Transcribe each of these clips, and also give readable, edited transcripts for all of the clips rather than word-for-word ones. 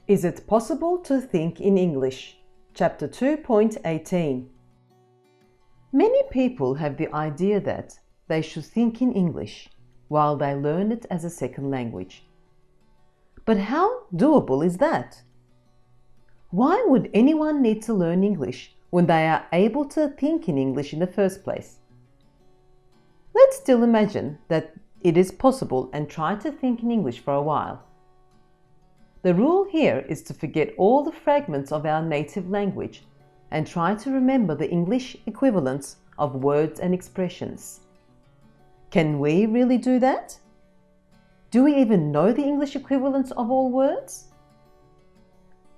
Is it possible to think in English? Chapter 2.18. Many people have the idea that they should think in English while they learn it as a second language. But how doable is that? Why would anyone need to learn English when they are able to think in English in the first place? Let's still imagine that it is possible and try to think in English for a while. The rule here is to forget all the fragments of our native language and try to remember the English equivalents of words and expressions. Can we really do that? Do we even know the English equivalents of all words?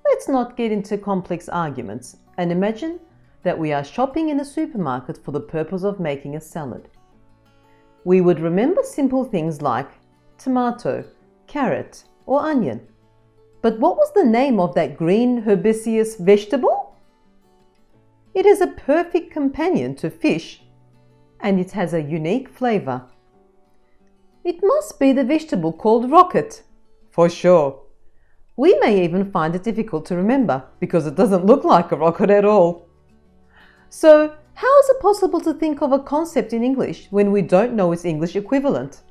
Let's not get into complex arguments and imagine that we are shopping in a supermarket for the purpose of making a salad. We would remember simple things like tomato, carrot, or onion. But what was the name of that green herbaceous vegetable? It is a perfect companion to fish, and it has a unique flavor. It must be the vegetable called rocket, for sure. We may even find it difficult to remember because it doesn't look like a rocket at all. So, how is it possible to think of a concept in English when we don't know its English equivalent?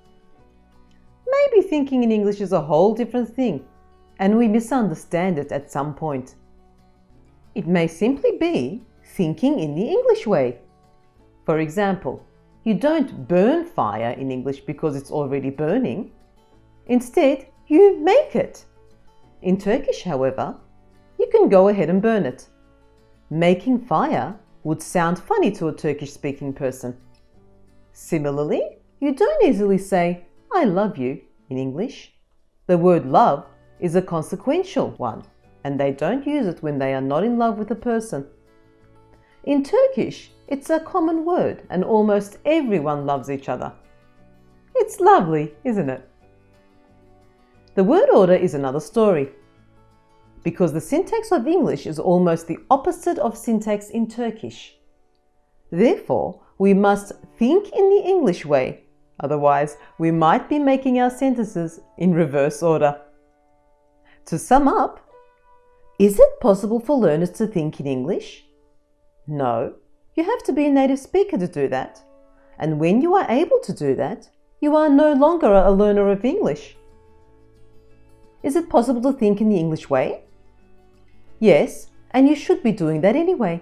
Maybe thinking in English is a whole different thing, and we misunderstand it at some point. It may simply be thinking in the English way. For example, you don't burn fire in English because it's already burning. Instead, you make it. In Turkish, however, you can go ahead and burn it. Making fire would sound funny to a Turkish-speaking person. Similarly, you don't easily say, "I love you" in English. The word love is a consequential one, and they don't use it when they are not in love with a person. In Turkish, it's a common word and almost everyone loves each other. It's lovely, isn't it? The word order is another story, because the syntax of English is almost the opposite of syntax in Turkish. Therefore, we must think in the English way, otherwise we might be making our sentences in reverse order. To sum up, is it possible for learners to think in English? No, you have to be a native speaker to do that. And when you are able to do that, you are no longer a learner of English. Is it possible to think in the English way? Yes, and you should be doing that anyway.